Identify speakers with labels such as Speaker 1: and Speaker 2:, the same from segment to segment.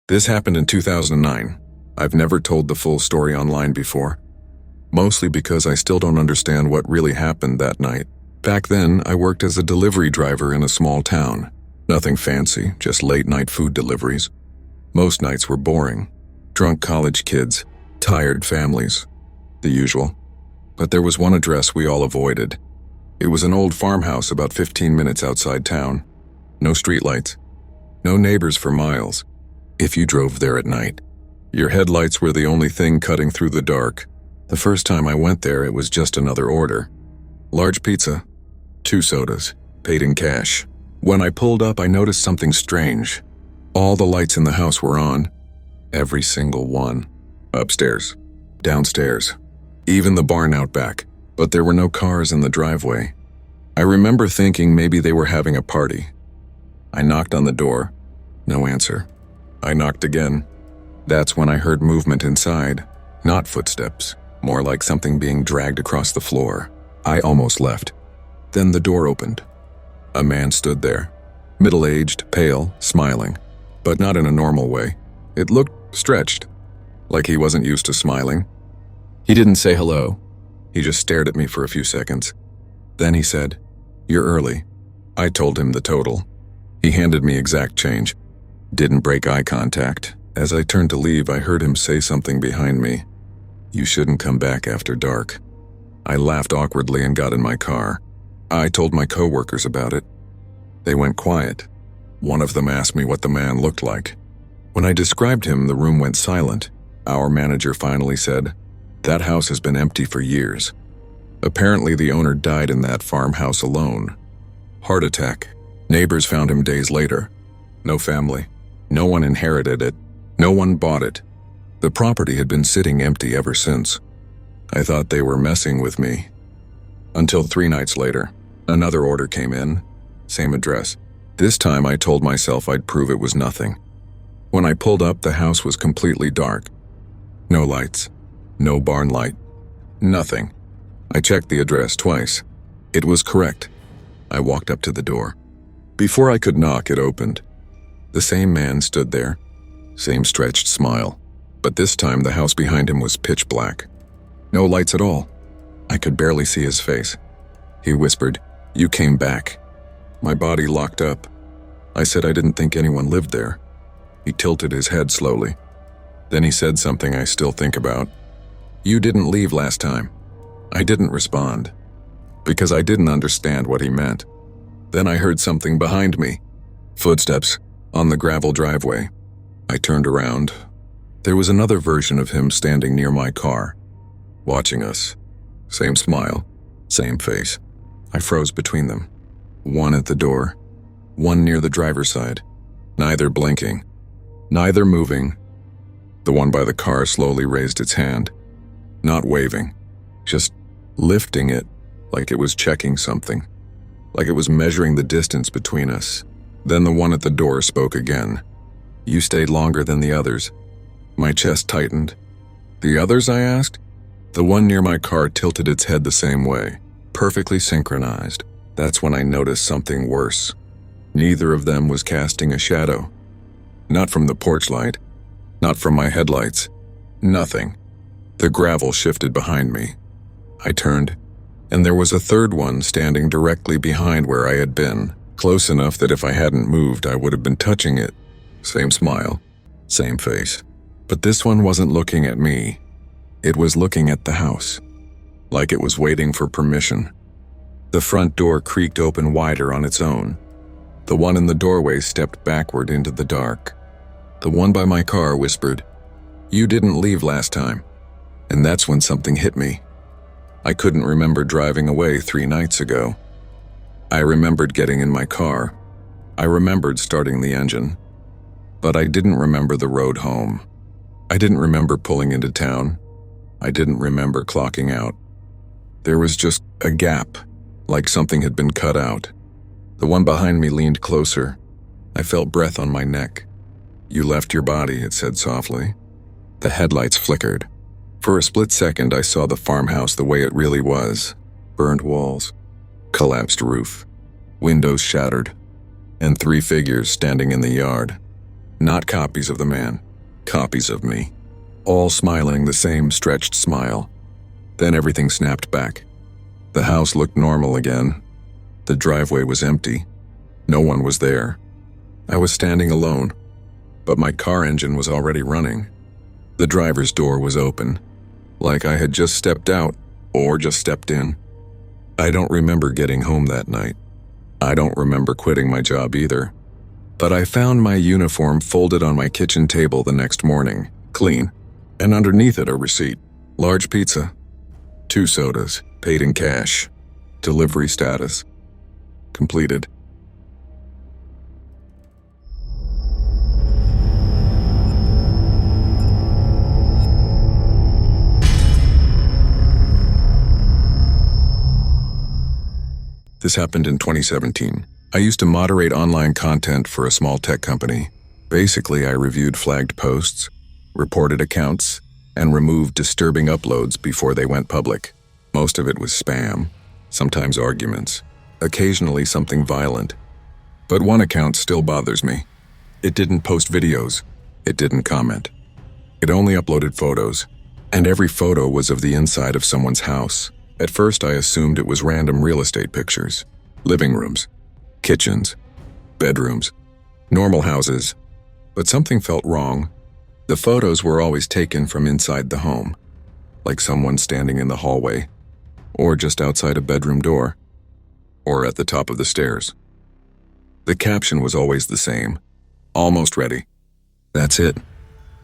Speaker 1: This happened in 2009. I've never told the full story online before, mostly because I still don't understand what really happened that night. Back then, I worked as a delivery driver in a small town. Nothing fancy, just late-night food deliveries. Most nights were boring. Drunk college kids, tired families, the usual. But there was one address we all avoided. It was an old farmhouse about 15 minutes outside town. No streetlights, no neighbors for miles. If you drove there at night, your headlights were the only thing cutting through the dark. The first time I went there, it was just another order. Large pizza, 2 sodas, paid in cash. When I pulled up, I noticed something strange. All the lights in the house were on. Every single one. Upstairs, downstairs, even the barn out back. But there were no cars in the driveway. I remember thinking maybe they were having a party. I knocked on the door. No answer. I knocked again. That's when I heard movement inside. Not footsteps, more like something being dragged across the floor. I almost left. Then the door opened. A man stood there, middle-aged, pale, smiling, but not in a normal way. It looked stretched, like he wasn't used to smiling. He didn't say hello. He just stared at me for a few seconds. Then he said, "You're early." I told him the total. He handed me exact change. Didn't break eye contact. As I turned to leave, I heard him say something behind me. "You shouldn't come back after dark." I laughed awkwardly and got in my car. I told my coworkers about it. They went quiet. One of them asked me what the man looked like. When I described him, the room went silent. Our manager finally said, "That house has been empty for years." Apparently, the owner died in that farmhouse alone. Heart attack. Neighbors found him days later. No family. No one inherited it. No one bought it. The property had been sitting empty ever since. I thought they were messing with me. Until 3 nights later, another order came in. Same address. This time I told myself I'd prove it was nothing. When I pulled up, the house was completely dark. No lights. No barn light. Nothing. I checked the address twice. It was correct. I walked up to the door. Before I could knock, it opened. The same man stood there. Same stretched smile. But this time the house behind him was pitch black. No lights at all. I could barely see his face. He whispered, "You came back." My body locked up. I said I didn't think anyone lived there. He tilted his head slowly. Then he said something I still think about. "You didn't leave last time." I didn't respond, because I didn't understand what he meant. Then I heard something behind me. Footsteps on the gravel driveway. I turned around. There was another version of him standing near my car, watching us. Same smile, same face. I froze between them. One at the door, one near the driver's side. Neither blinking, neither moving. The one by the car slowly raised its hand, not waving, just lifting it like it was checking something, like it was measuring the distance between us. Then the one at the door spoke again. "You stayed longer than the others." My chest tightened. "The others?" I asked. The one near my car tilted its head the same way, perfectly synchronized. That's when I noticed something worse. Neither of them was casting a shadow. Not from the porch light, not from my headlights. Nothing. The gravel shifted behind me. I turned, and there was a third one standing directly behind where I had been, close enough that if I hadn't moved, I would have been touching it. Same smile, same face. But this one wasn't looking at me. It was looking at the house, like it was waiting for permission. The front door creaked open wider on its own. The one in the doorway stepped backward into the dark. The one by my car whispered, "You didn't leave last time." And that's when something hit me. I couldn't remember driving away 3 nights ago. I remembered getting in my car. I remembered starting the engine. But I didn't remember the road home. I didn't remember pulling into town. I didn't remember clocking out. There was just a gap, like something had been cut out. The one behind me leaned closer. I felt breath on my neck. "You left your body," it said softly. The headlights flickered. For a split second, I saw the farmhouse the way it really was. Burned walls, collapsed roof, windows shattered, and 3 figures standing in the yard. Not copies of the man, copies of me. All smiling the same stretched smile. Then everything snapped back. The house looked normal again. The driveway was empty. No one was there. I was standing alone, but my car engine was already running. The driver's door was open, like I had just stepped out or just stepped in. I don't remember getting home that night. I don't remember quitting my job either. But I found my uniform folded on my kitchen table the next morning, clean, and underneath it a receipt. Large pizza, 2 sodas, paid in cash, delivery status, completed. This happened in 2017. I used to moderate online content for a small tech company. Basically, I reviewed flagged posts, reported accounts, and removed disturbing uploads before they went public. Most of it was spam, sometimes arguments, occasionally something violent. But one account still bothers me. It didn't post videos. It didn't comment. It only uploaded photos, and every photo was of the inside of someone's house. At first, I assumed it was random real estate pictures. Living rooms, kitchens, bedrooms, normal houses. But something felt wrong. The photos were always taken from inside the home, like someone standing in the hallway, or just outside a bedroom door, or at the top of the stairs. The caption was always the same. Almost ready. That's it.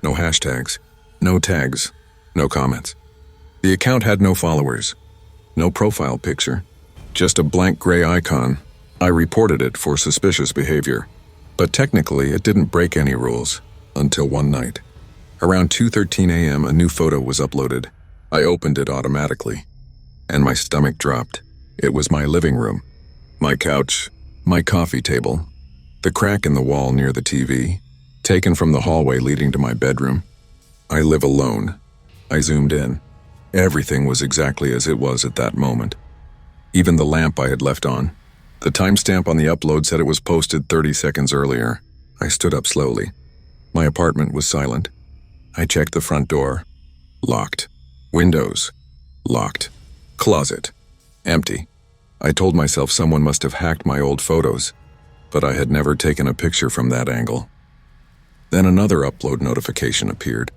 Speaker 1: No hashtags, no tags, no comments. The account had no followers. No profile picture, just a blank gray icon. I reported it for suspicious behavior, but technically it didn't break any rules until one night. Around 2:13 a.m., a new photo was uploaded. I opened it automatically, and my stomach dropped. It was my living room, my couch, my coffee table, the crack in the wall near the TV, taken from the hallway leading to my bedroom. I live alone. I zoomed in. Everything was exactly as it was at that moment. Even the lamp I had left on. The timestamp on the upload said it was posted 30 seconds earlier. I stood up slowly. My apartment was silent. I checked the front door. Locked. Windows. Locked. Closet. Empty. I told myself someone must have hacked my old photos, but I had never taken a picture from that angle. Then another upload notification appeared.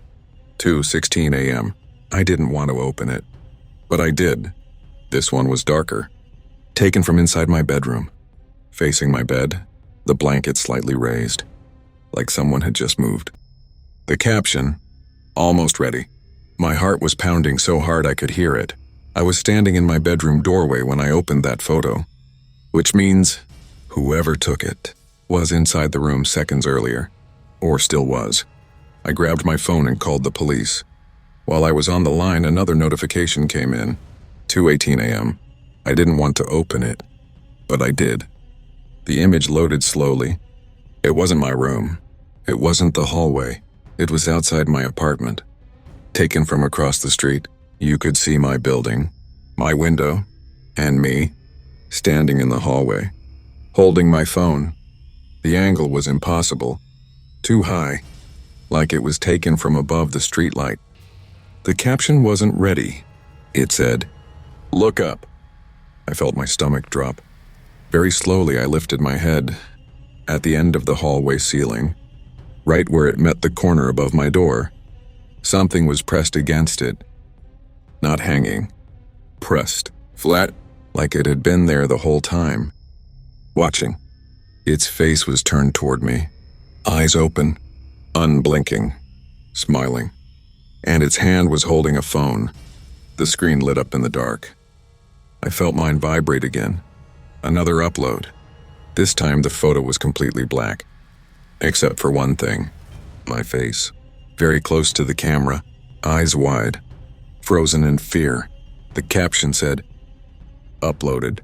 Speaker 1: 2:16 a.m. I didn't want to open it, but I did. This one was darker. Taken from inside my bedroom. Facing my bed, the blanket slightly raised, like someone had just moved. The caption, almost ready. My heart was pounding so hard I could hear it. I was standing in my bedroom doorway when I opened that photo, which means whoever took it was inside the room seconds earlier, or still was. I grabbed my phone and called the police. While I was on the line, another notification came in. 2:18 a.m. I didn't want to open it, but I did. The image loaded slowly. It wasn't my room. It wasn't the hallway. It was outside my apartment. Taken from across the street, you could see my building, my window, and me, standing in the hallway, holding my phone. The angle was impossible. Too high, like it was taken from above the streetlight. The caption wasn't ready. It said, "Look up." I felt my stomach drop. Very slowly, I lifted my head. At the end of the hallway ceiling, right where it met the corner above my door, something was pressed against it. Not hanging. Pressed. Flat, like it had been there the whole time. Watching. Its face was turned toward me. Eyes open. Unblinking. Smiling. And its hand was holding a phone. The screen lit up in the dark. I felt mine vibrate again. Another upload. This time the photo was completely black. Except for one thing. My face. Very close to the camera. Eyes wide. Frozen in fear. The caption said, "Uploaded."